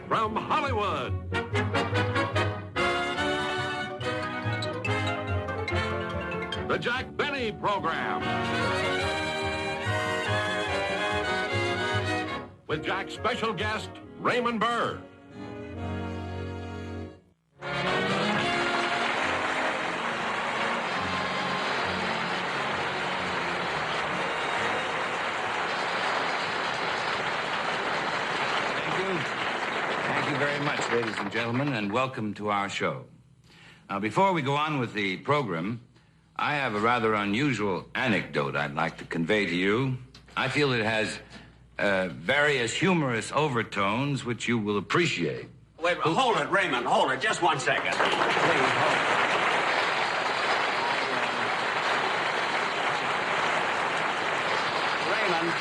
From Hollywood, the Jack Benny Program. With Jack's special guest, Raymond Burr. Thank you very much, ladies and gentlemen, and welcome to our show. Now, before we go on with the program, I have a rather unusual anecdote I'd like to convey to you. I feel it has various humorous overtones which you will appreciate. Wait, hold it, Raymond, hold it. Just 1 second. Please, hold it. Raymond,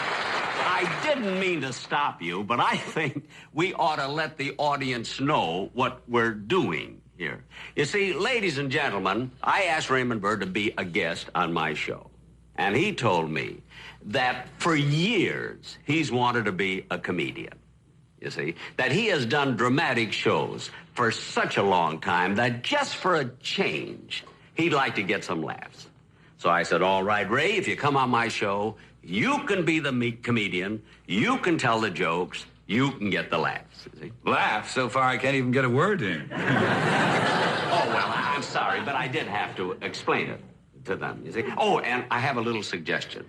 I didn't mean to stop you, but I think we ought to let the audience know what we're doing here. You see, ladies and gentlemen, I asked Raymond Burr to be a guest on my show. And he told me that for years he's wanted to be a comedian. You see, that he has done dramatic shows for such a long time that just for a change, he'd like to get some laughs. So I said, all right, Ray, if you come on my show, you can be the comedian, you can tell the jokes, you can get the laughs. You see? Laugh? So far, I can't even get a word in. Oh, well, I'm sorry, but I did have to explain it to them, you see. Oh, and I have a little suggestion.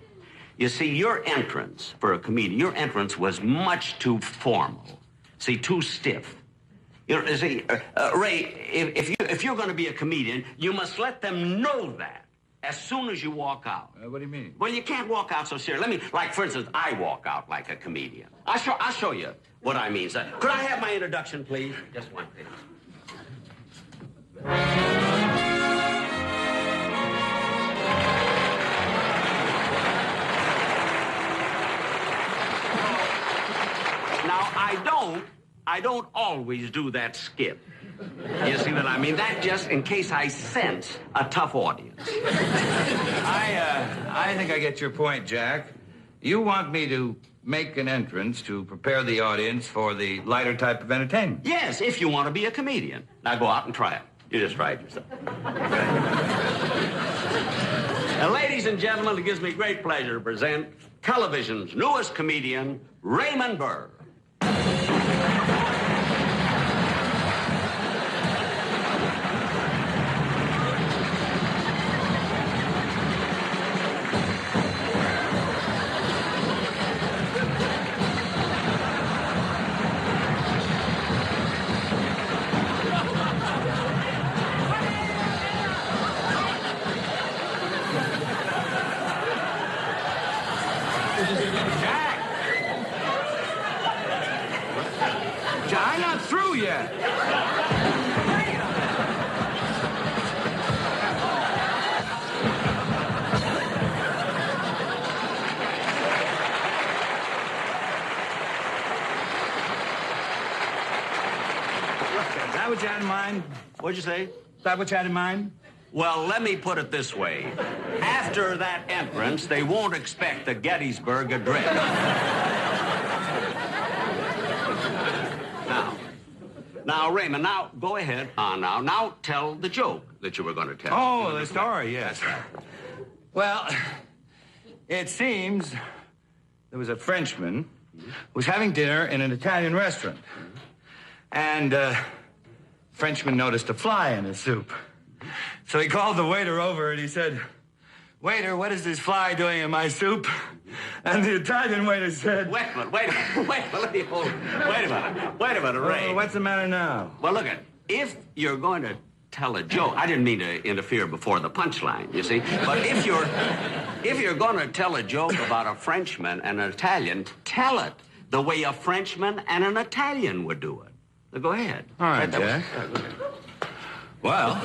You see, your entrance for a comedian, your entrance was much too formal. See, too stiff. You see, Ray, if you're going to be a comedian, you must let them know that as soon as you walk out. What do you mean? Well, you can't walk out so serious. Like, for instance, I walk out like a comedian. I'll show you what I mean. So, could I have my introduction, please? Just one thing. Now, I don't always do that skip. You see what I mean? That just in case I sense a tough audience. I think I get your point, Jack. You want me to make an entrance to prepare the audience for the lighter type of entertainment. Yes, if you want to be a comedian. Now go out and try it. You just try it yourself. Now, ladies and gentlemen, it gives me great pleasure to present television's newest comedian, Raymond Burr. I'm not through yet. Is that what you had in mind? What'd you say? Is that what you had in mind? Well, let me put it this way. After that entrance, they won't expect the Gettysburg Address. Now, Raymond, now, go ahead on now. Now, tell the joke that you were going to tell. Oh, the story, yes. That's right. Well, it seems there was a Frenchman who was having dinner in an Italian restaurant. And Frenchman noticed a fly in his soup. So he called the waiter over and he said, "Waiter, what is this fly doing in my soup?" And the Italian waiter said... Wait a minute, let me hold it. Wait a minute, Ray. What's the matter now? Well, look if you're going to tell a joke, I didn't mean to interfere before the punchline, you see, but if you're going to tell a joke about a Frenchman and an Italian, tell it the way a Frenchman and an Italian would do it. So go ahead. All right, Jack. Well...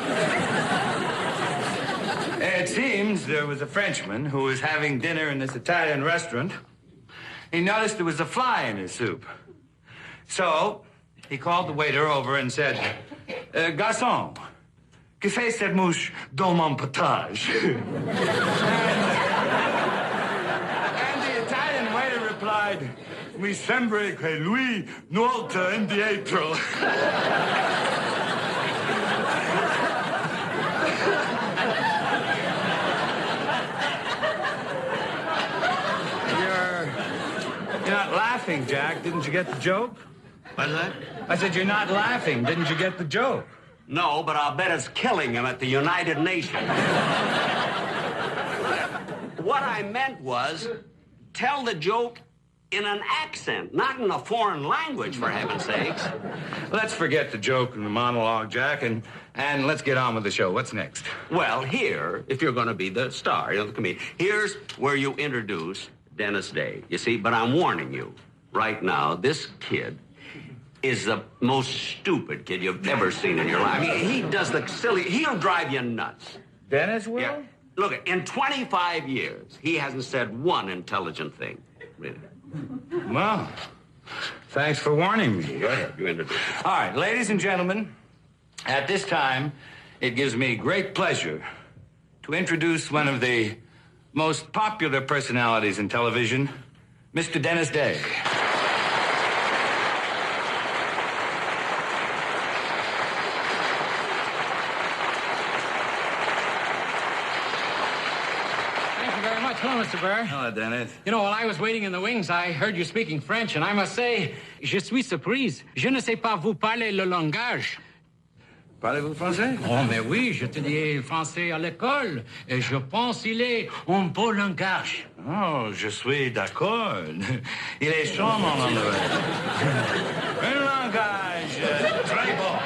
It seems there was a Frenchman who was having dinner in this Italian restaurant. He noticed there was a fly in his soup. So he called the waiter over and said, "Garçon, que fait cette mouche dans mon potage?" And the Italian waiter replied, Mi sembra che lui nuota indietro. You're not laughing, Jack. Didn't you get the joke? What's that? I said, you're not laughing. Didn't you get the joke? No, but I'll bet it's killing him at the United Nations. What I meant was, tell the joke in an accent, not in a foreign language, for heaven's sakes. Let's forget the joke and the monologue, Jack, and let's get on with the show. What's next? Well, here, if you're going to be the star, the comedian, here's where you introduce Dennis Day. You see, but I'm warning you, right now, this kid is the most stupid kid you've ever seen in your life. I mean, he does the silly, he'll drive you nuts. Dennis will? Yeah. Look, in 25 years, he hasn't said one intelligent thing, really. Well, thanks for warning me. Go ahead, you introduce it. All right, ladies and gentlemen, at this time, it gives me great pleasure to introduce one of the most popular personalities in television, Mr. Dennis Day. Hello, Mr. Burr. Hello, Dennis. You know, while I was waiting in the wings, I heard you speaking French, and I must say, je suis surprise. Je ne sais pas vous parler le langage. Parlez-vous français? Oh, mais oui, je étudié français à l'école, et je pense qu'il est un beau langage. Oh, je suis d'accord. Il est charmant, mon Un langage très beau.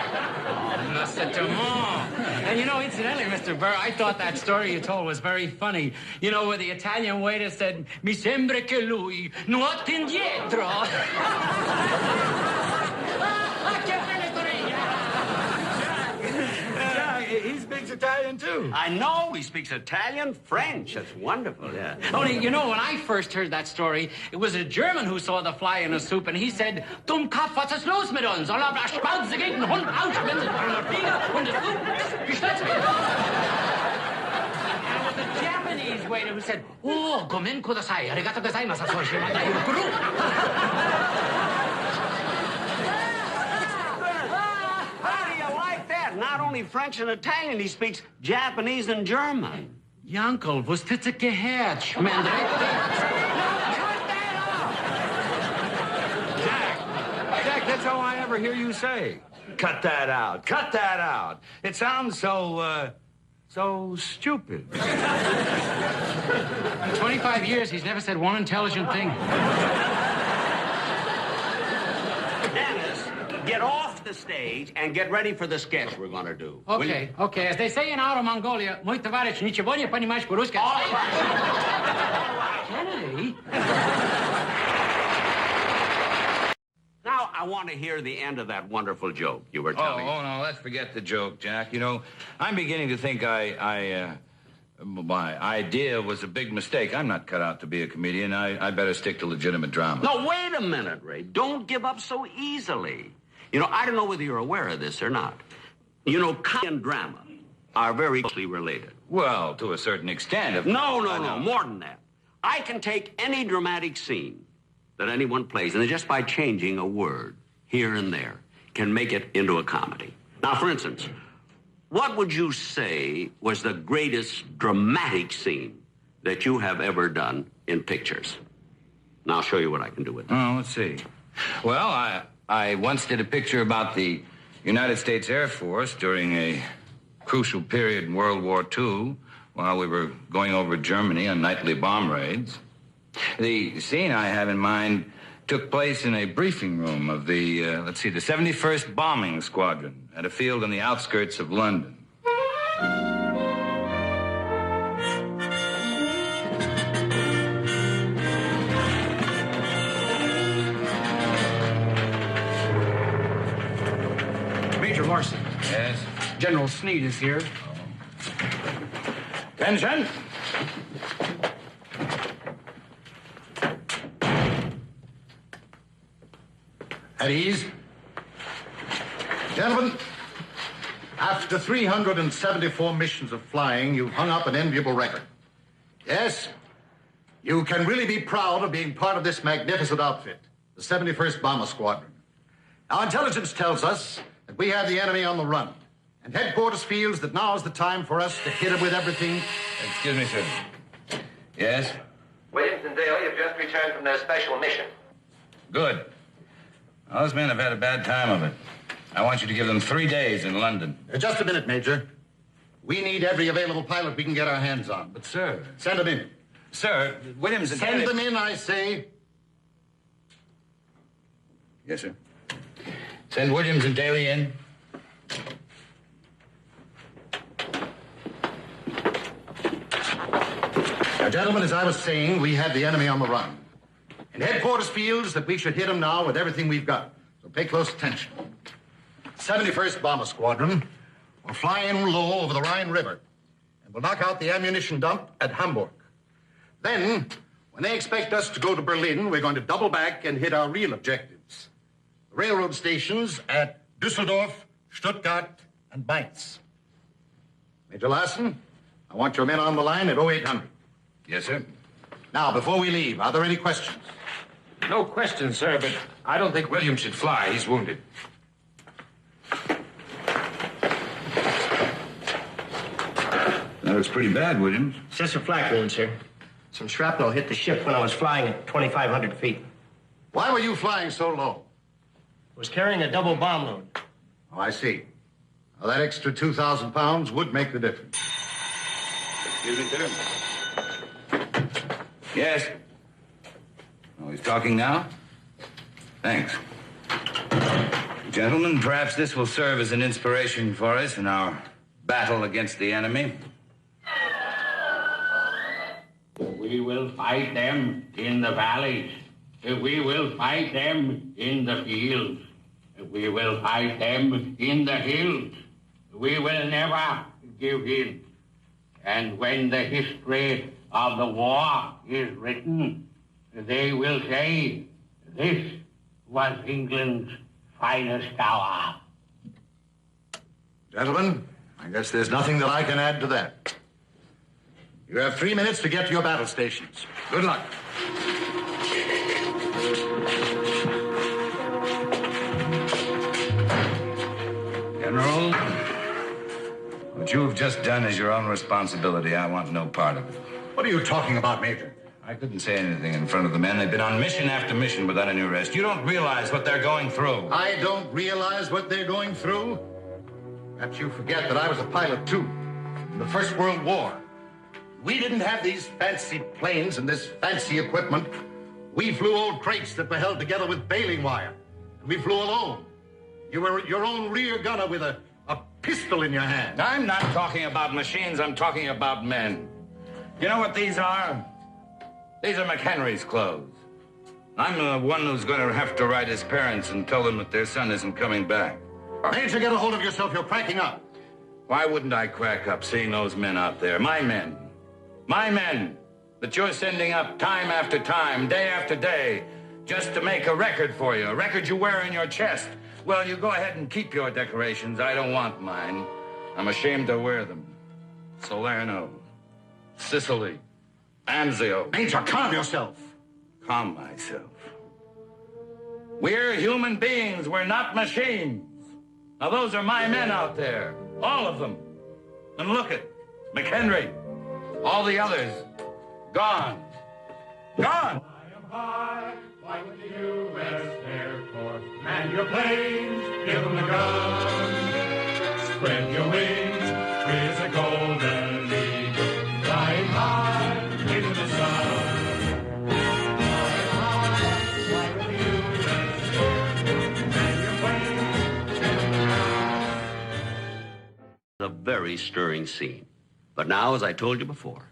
And you know, incidentally, Mr. Burr, I thought that story you told was very funny. You know, where the Italian waiter said, mi sembra che lui nuota indietro. He speaks Italian, too. I know he speaks Italian, French. That's wonderful, yeah. Only, you know, when I first heard that story, it was a German who saw the fly in the soup, and he said, Dumm Kopf, was ist los mit uns? Soll Spauze gegen den Hund ausschwitzen von der Fliege und das Soup gestürzt wird? And it was a Japanese waiter who said, oh, gomen kudasai, arigato gozaimasu, soshimata yukuru. Not only French and Italian, he speaks Japanese and German. Yankel, was tits gehört, Schmendrick? Jack, that's all I ever hear you say. Cut that out. Cut that out. It sounds so stupid. In 25 years, he's never said one intelligent thing. Dennis, get off the stage and get ready for the sketch we're going to do. Okay. As they say in Outer Mongolia, mój towarzysz, niczego nie понимаешь по-русски. All right. Kennedy? Now, I want to hear the end of that wonderful joke you were telling. Oh, no, let's forget the joke, Jack. You know, I'm beginning to think my idea was a big mistake. I'm not cut out to be a comedian. I better stick to legitimate drama. No, wait a minute, Ray. Don't give up so easily. You know, I don't know whether you're aware of this or not. You know, comedy and drama are very closely related. Well, to a certain extent. No, more than that. I can take any dramatic scene that anyone plays, and just by changing a word here and there, can make it into a comedy. Now, for instance, what would you say was the greatest dramatic scene that you have ever done in pictures? Now, I'll show you what I can do with it. Oh, let's see. Well, I once did a picture about the United States Air Force during a crucial period in World War II while we were going over Germany on nightly bomb raids. The scene I have in mind took place in a briefing room of the 71st Bombing Squadron at a field on the outskirts of London. Major Larson. Yes? General Sneed is here. Attention! At ease. Gentlemen, after 374 missions of flying, you've hung up an enviable record. Yes, you can really be proud of being part of this magnificent outfit. the 71st Bomber Squadron. Our intelligence tells us that we have the enemy on the run, and headquarters feels that now is the time for us to hit him with everything. Excuse me, sir. Yes? Williams and Daly have just returned from their special mission. Good. Well, those men have had a bad time of it. I want you to give them 3 days in London. Just a minute, Major. We need every available pilot we can get our hands on. But, sir... Send them in. Sir, Williams and Send Daly... them in, I say. Yes, sir. Send Williams and Daly in. Now, gentlemen, as I was saying, we have the enemy on the run. And headquarters feels that we should hit him now with everything we've got. So pay close attention. 71st Bomber Squadron will fly in low over the Rhine River and will knock out the ammunition dump at Hamburg. Then, when they expect us to go to Berlin, we're going to double back and hit our real objectives. The railroad stations at Düsseldorf, Stuttgart, and Mainz. Major Larson, I want your men on the line at 0800. Yes, sir. Now, before we leave, are there any questions? No question, sir, but I don't think Williams should fly. He's wounded. That looks pretty bad, Williams. It's just a flak wound, sir. Some shrapnel hit the ship when I was flying at 2,500 feet. Why were you flying so low? I was carrying a double bomb load. Oh, I see. Now, that extra 2,000 pounds would make the difference. Excuse me, sir. Yes. Oh, he's talking now? Thanks. Gentlemen, perhaps this will serve as an inspiration for us in our battle against the enemy. We will fight them in the valleys. We will fight them in the fields. We will fight them in the hills. We will never give in. And when the history of the war is written, they will say, this was England's finest hour. Gentlemen, I guess there's nothing that I can add to that. You have 3 minutes to get to your battle stations. Good luck. General, what you have just done is your own responsibility. I want no part of it. What are you talking about, Major? I couldn't say anything in front of the men. They've been on mission after mission without any rest. You don't realize what they're going through. I don't realize what they're going through. Perhaps you forget that I was a pilot, too, in the First World War. We didn't have these fancy planes and this fancy equipment. We flew old crates that were held together with baling wire. And we flew alone. You were your own rear gunner with a pistol in your hand. I'm not talking about machines. I'm talking about men. You know what these are? These are McHenry's clothes. I'm the one who's going to have to write his parents and tell them that their son isn't coming back. Major, get a hold of yourself. You're cracking up. Why wouldn't I crack up seeing those men out there? My men. My men that you're sending up time after time, day after day, just to make a record for you, a record you wear in your chest. Well, you go ahead and keep your decorations. I don't want mine. I'm ashamed to wear them. Salerno, Sicily, Anzio. Major, calm yourself. Calm myself. We're human beings. We're not machines. Now, those are my men out there. All of them. And look at McHenry. All the others. Gone. Gone. Fly with the U.S. Air Force. Man your planes, give them the gun. Spread your wings, free as a golden eagle. Flying high into the sun. Flying high, fly with the U.S. Air Force. Man your planes, give them the gun. A very stirring scene. But now, as I told you before,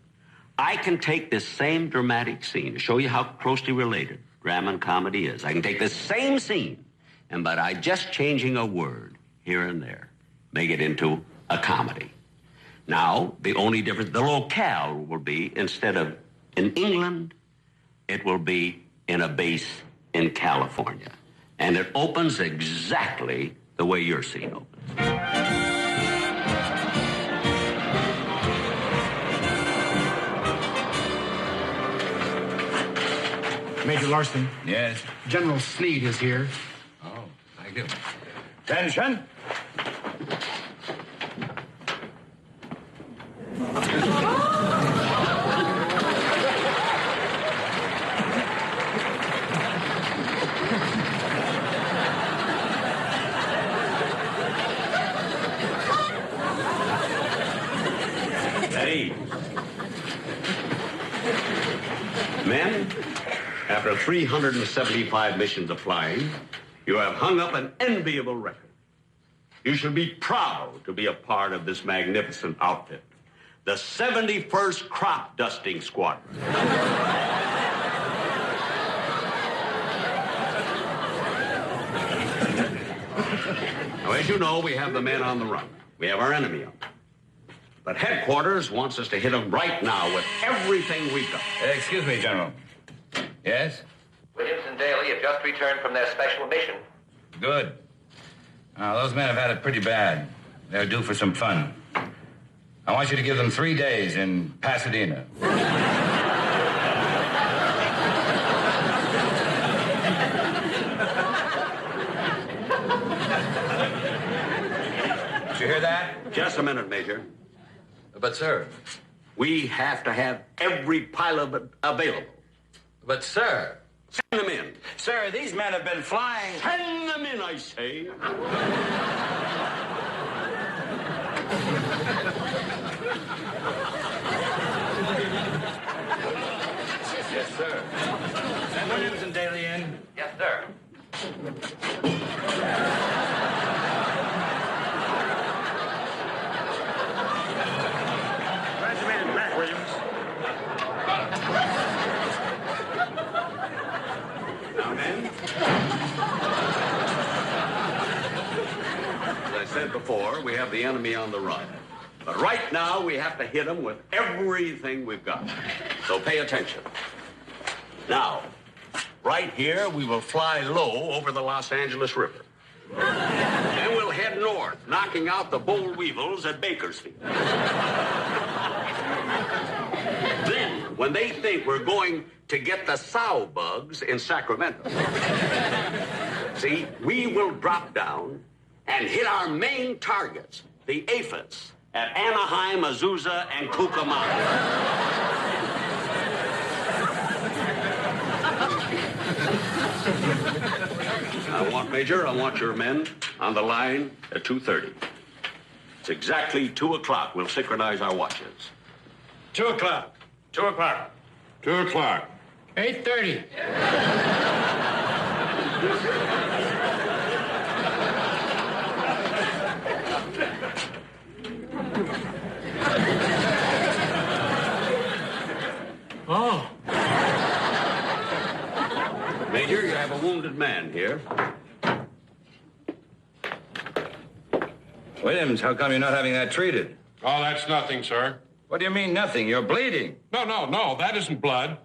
I can take this same dramatic scene to show you how closely related drama and comedy is. I can take this same scene, and by just changing a word here and there, make it into a comedy. Now, the only difference, the locale will be, instead of in England, it will be in a base in California. And it opens exactly the way your scene opens. Major Larson, Yes. General Sneed is here. Oh, thank you. Attention. Hey. Men, after 375 missions of flying, you have hung up an enviable record. You should be proud to be a part of this magnificent outfit, the 71st Crop Dusting Squadron. Now, as you know, we have the men on the run. We have our enemy on. But headquarters wants us to hit them right now with everything we've got. Excuse me, General. Yes? Williams and Daly have just returned from their special mission. Good. Now, those men have had it pretty bad. They're due for some fun. I want you to give them 3 days in Pasadena. Did you hear that? Just a minute, Major. But, sir. We have to have every pilot available. But, sir. Send them in. Sir, these men have been flying. Send them in, I say. Yes, sir. Send Williams and Daly in. Yes, sir. Glad you made it back, Williams. Now, men. As I said before, we have the enemy on the run. But right now, we have to hit them with everything we've got. So pay attention. Now, right here, we will fly low over the Los Angeles River. Then we'll head north, knocking out the boll weevils at Bakersfield. Then, when they think we're going to get the sow bugs in Sacramento, see, we will drop down and hit our main targets, the aphids, at Anaheim, Azusa, and Cucamonga. Major, I want your men on the line at 2:30. It's exactly 2 o'clock. We'll synchronize our watches. 2 o'clock. 2 o'clock. 2 o'clock. 8:30. Oh. Major, you have a wounded man here. Williams, how come you're not having that treated? Oh, that's nothing, sir. What do you mean, nothing? You're bleeding. No, that isn't blood.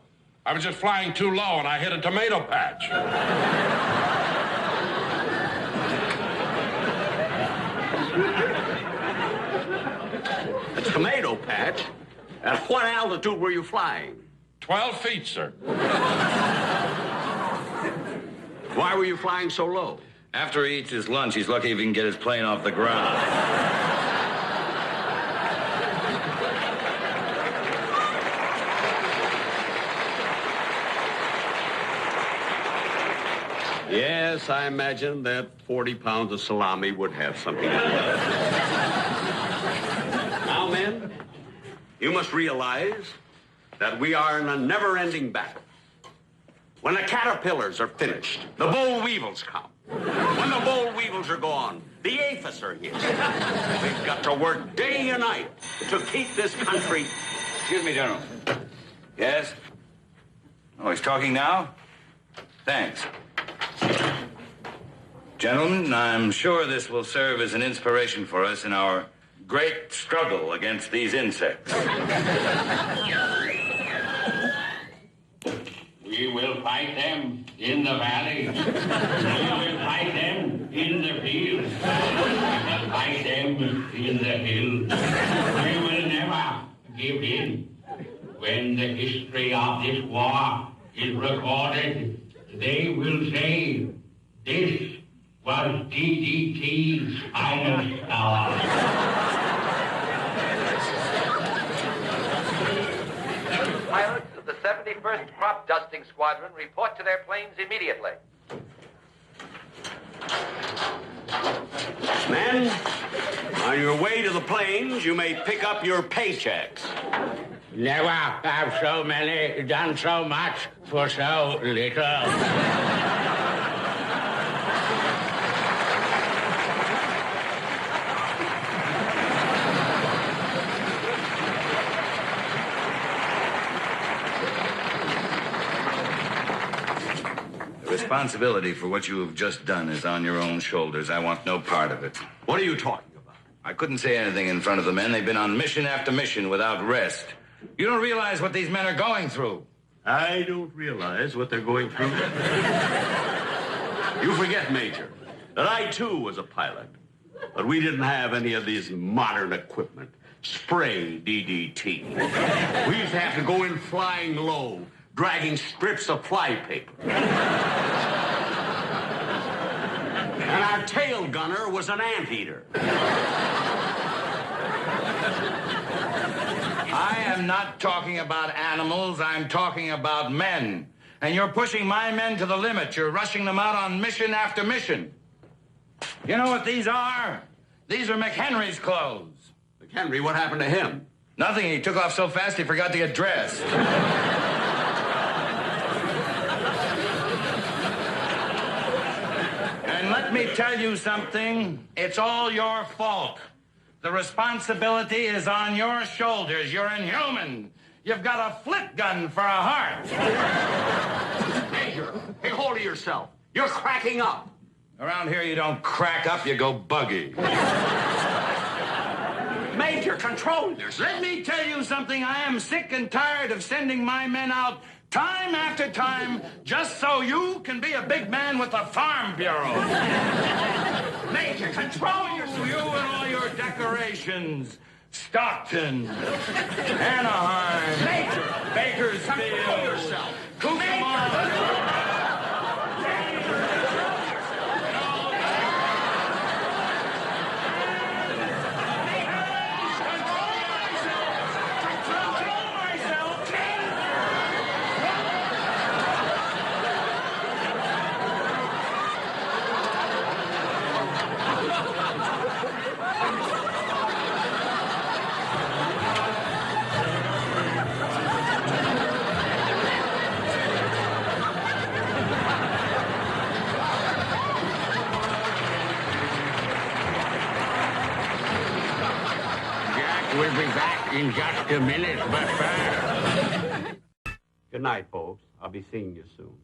I was just flying too low and I hit a tomato patch. A tomato patch? At what altitude were you flying? 12 feet, sir. Why were you flying so low? After he eats his lunch, he's lucky if he can get his plane off the ground. Yes, I imagine that 40 pounds of salami would have something to do with it. Now, men, you must realize that we are in a never-ending battle. When the caterpillars are finished, the boll weevils come. When the boll weevils are gone, the aphids are here. We've got to work day and night to keep this country... Excuse me, General. Yes? Oh, he's talking now? Thanks. Gentlemen, I'm sure this will serve as an inspiration for us in our great struggle against these insects. We will fight them in the valley. We will fight them in the fields. We will fight them in the hills. We will never give in. When the history of this war is recorded, they will say, this was DDT's finest hour. Pilots of the 71st Crop Dusting Squadron report to their planes immediately. Men, on your way to the planes, you may pick up your paychecks. Never have so many done so much for so little. The responsibility for what you have just done is on your own shoulders. I want no part of it. What are you talking about? I couldn't say anything in front of the men. They've been on mission after mission without rest. You don't realize what these men are going through. I don't realize what they're going through. You forget, Major, that I, too, was a pilot. But we didn't have any of these modern equipment. Spray DDT. We used to have to go in flying low, dragging strips of flypaper. And our tail gunner was an anteater. I am not talking about animals. I'm talking about men. And you're pushing my men to the limit. You're rushing them out on mission after mission. You know what these are? These are McHenry's clothes. McHenry, what happened to him? Nothing. He took off so fast he forgot to get dressed. And let me tell you something. It's all your fault. The responsibility is on your shoulders. You're inhuman. You've got a flip gun for a heart. Major, take hold of yourself. You're cracking up. Around here, you don't crack up, you go buggy. Major, control yourself. Let me tell you something. I am sick and tired of sending my men out time after time just so you can be a big man with the Farm Bureau. Major, control yourself. You and all your decorations. Stockton, Anaheim, Major, Bakersfield, control yourself. Cucamonga. We'll be back in just a minute, but first. Good night, folks. I'll be seeing you soon.